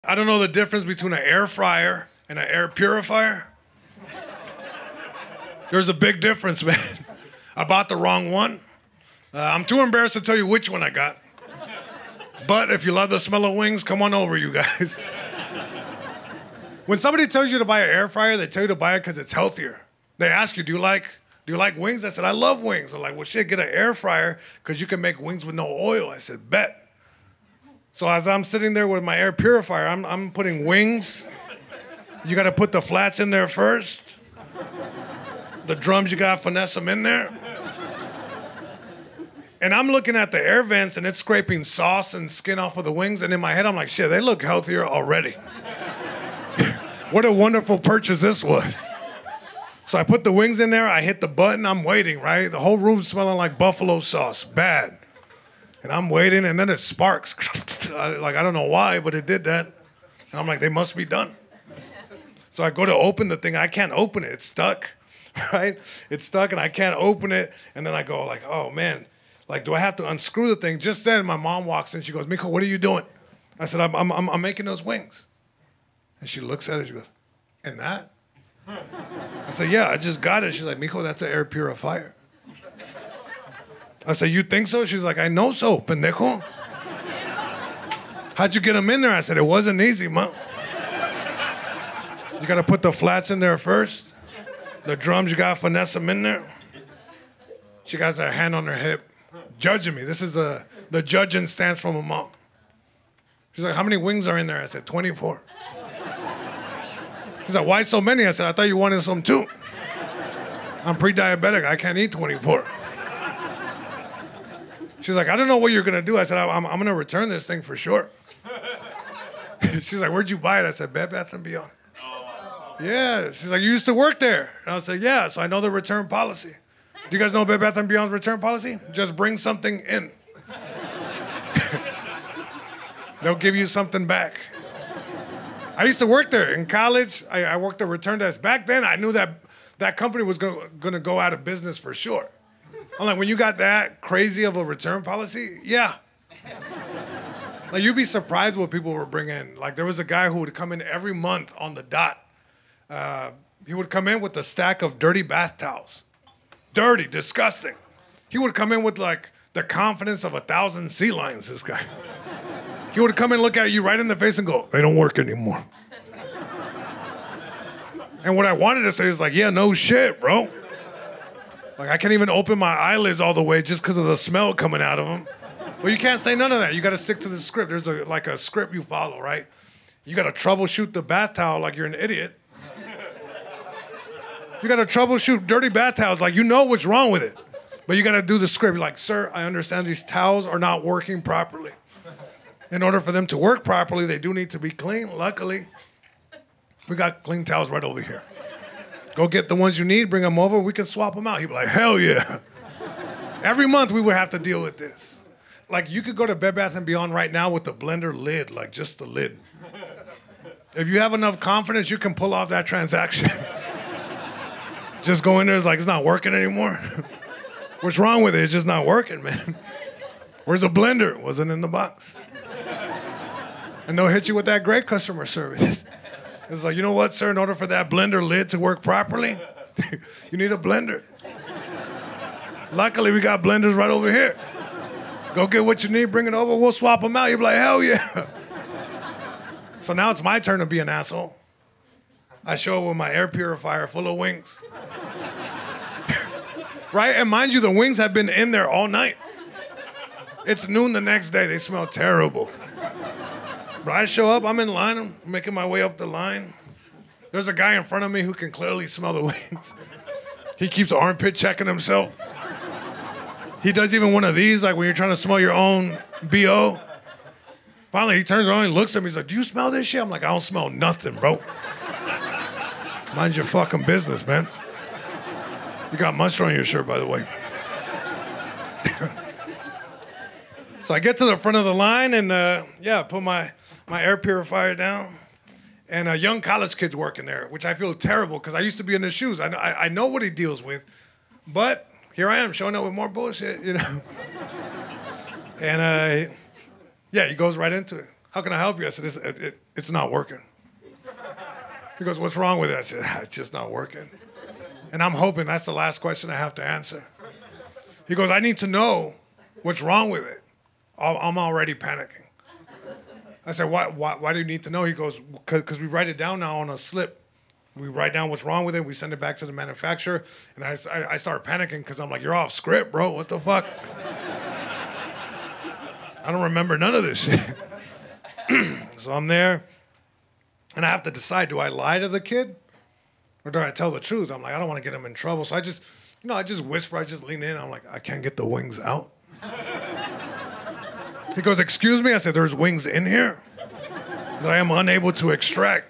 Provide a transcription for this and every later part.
I don't know the difference between an air fryer and an air purifier. There's a big difference, man. I bought the wrong one. I'm too embarrassed to tell you which one I got. But if you love the smell of wings, come on over, you guys. When somebody tells you to buy an air fryer, they tell you to buy it because it's healthier. They ask you, do you like wings? I said, I love wings. They're like, well, shit, get an air fryer because you can make wings with no oil. I said, bet. So as I'm sitting there with my air purifier, I'm putting wings. You got to put the flats in there first. The drums, you got to finesse them in there. And I'm looking at the air vents, and it's scraping sauce and skin off of the wings. And in my head, I'm like, shit, they look healthier already. What a wonderful purchase this was. So I put the wings in there. I hit the button. I'm waiting, right? The whole room's smelling like buffalo sauce. Bad. And I'm waiting, and then it sparks. Like, I don't know why, but it did that. And I'm like, they must be done. So I go to open the thing. I can't open it. It's stuck, right? It's stuck, and I can't open it. And then I go like, oh, man. Like, do I have to unscrew the thing? Just then, my mom walks in. She goes, Miko, what are you doing? I said, I'm making those wings. And she looks at it. She goes, and that? I said, yeah, I just got it. She's like, Miko, that's an air purifier. I said, you think so? She's like, I know so, pendejo. How'd you get them in there? I said, it wasn't easy, Mom. You got to put the flats in there first. The drums, you got to finesse them in there. She got her hand on her hip, judging me. This is the judging stance from a mom. She's like, how many wings are in there? I said, 24. She's like, why so many? I said, I thought you wanted some too. I'm pre-diabetic. I can't eat 24. She's like, I don't know what you're going to do. I said, I'm going to return this thing for sure. She's like, where'd you buy it? I said, Bed Bath & Beyond. Yeah. She's like, you used to work there. And I said, yeah, so I know the return policy. Do you guys know Bed Bath & Beyond's return policy? Just bring something in. They'll give you something back. I used to work there. In college, I worked the return desk. Back then, I knew that company was going to go out of business for sure. I'm like, when you got that crazy of a return policy, yeah. Like, you'd be surprised what people were bringing. Like, there was a guy who would come in every month on the dot. He would come in with a stack of dirty bath towels. Dirty, disgusting. He would come in with, like, the confidence of 1,000 sea lions, this guy. He would come in, look at you right in the face and go, they don't work anymore. And what I wanted to say is like, yeah, no shit, bro. Like, I can't even open my eyelids all the way just because of the smell coming out of them. Well, you can't say none of that. You got to stick to the script. There's like a script you follow, right? You got to troubleshoot the bath towel like you're an idiot. You got to troubleshoot dirty bath towels like you know what's wrong with it. But you got to do the script. You're like, sir, I understand these towels are not working properly. In order for them to work properly, they do need to be clean. Luckily, we got clean towels right over here. Go get the ones you need, bring them over, we can swap them out. He'd be like, hell yeah. Every month we would have to deal with this. Like, you could go to Bed Bath & Beyond right now with the blender lid, like just the lid. If you have enough confidence, you can pull off that transaction. Just go in there, it's like, it's not working anymore. What's wrong with it? It's just not working, man. Where's the blender? It wasn't in the box. And they'll hit you with that great customer service. It's like, you know what, sir? In order for that blender lid to work properly, you need a blender. Luckily, we got blenders right over here. Go get what you need, bring it over, we'll swap them out. You'll be like, hell yeah. So now it's my turn to be an asshole. I show up with my air purifier full of wings. Right? And mind you, the wings have been in there all night. It's noon the next day. They smell terrible. But I show up, I'm in line, I'm making my way up the line. There's a guy in front of me who can clearly smell the wings. He keeps armpit checking himself. He does even one of these, like when you're trying to smell your own BO. Finally, he turns around and looks at me, he's like, do you smell this shit? I'm like, I don't smell nothing, bro. Mind your fucking business, man. You got mustard on your shirt, by the way. So I get to the front of the line and, put my air purifier down. And young college kids working there, which I feel terrible because I used to be in his shoes. I know what he deals with, but here I am showing up with more bullshit, you know. And he goes right into it. How can I help you? I said, it's not working. He goes, what's wrong with it? I said, it's just not working. And I'm hoping that's the last question I have to answer. He goes, I need to know what's wrong with it. I'm already panicking. I said, why do you need to know? He goes, because we write it down now on a slip. We write down what's wrong with it. We send it back to the manufacturer. And I start panicking because I'm like, you're off script, bro. What the fuck? I don't remember none of this shit. So I'm there. And I have to decide, do I lie to the kid? Or do I tell the truth? I'm like, I don't want to get him in trouble. So I just whisper. I just lean in. I'm like, I can't get the wings out. He goes, excuse me? I said, there's wings in here that I am unable to extract.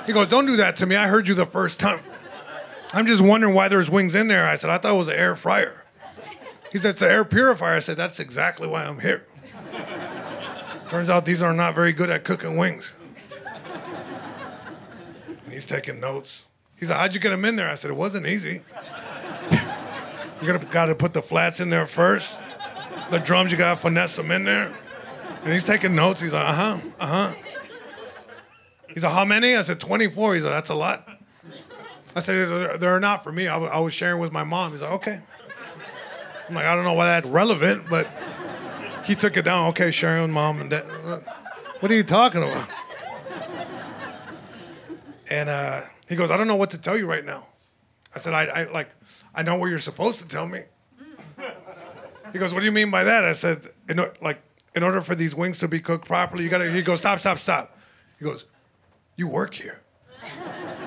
He goes, don't do that to me. I heard you the first time. I'm just wondering why there's wings in there. I said, I thought it was an air fryer. He said, it's an air purifier. I said, that's exactly why I'm here. Turns out these are not very good at cooking wings. And he's taking notes. He's like, how'd you get them in there? I said, it wasn't easy. You got to put the flats in there first. The drums, you got to finesse them in there. And he's taking notes. He's like, uh-huh. He's like, how many? I said, 24. He's like, that's a lot. I said, they're not for me. I was sharing with my mom. He's like, okay. I'm like, I don't know why that's relevant, but he took it down. Okay, sharing with mom and dad. What are you talking about? And he goes, I don't know what to tell you right now. I said, I know what you're supposed to tell me. He goes, what do you mean by that? I said, in order for these wings to be cooked properly, you gotta. He goes, stop. He goes, you work here.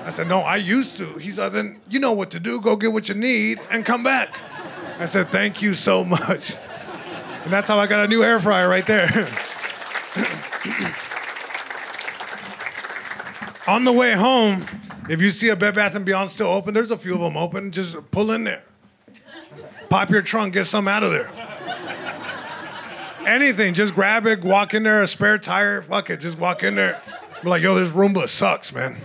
I said, no, I used to. He said, then you know what to do. Go get what you need and come back. I said, thank you so much. And that's how I got a new air fryer right there. On the way home, if you see a Bed Bath & Beyond still open, there's a few of them open, just pull in there. Pop your trunk, get some out of there. Anything, just grab it, walk in there, a spare tire, fuck it, just walk in there. Be like, yo, this Roomba sucks, man.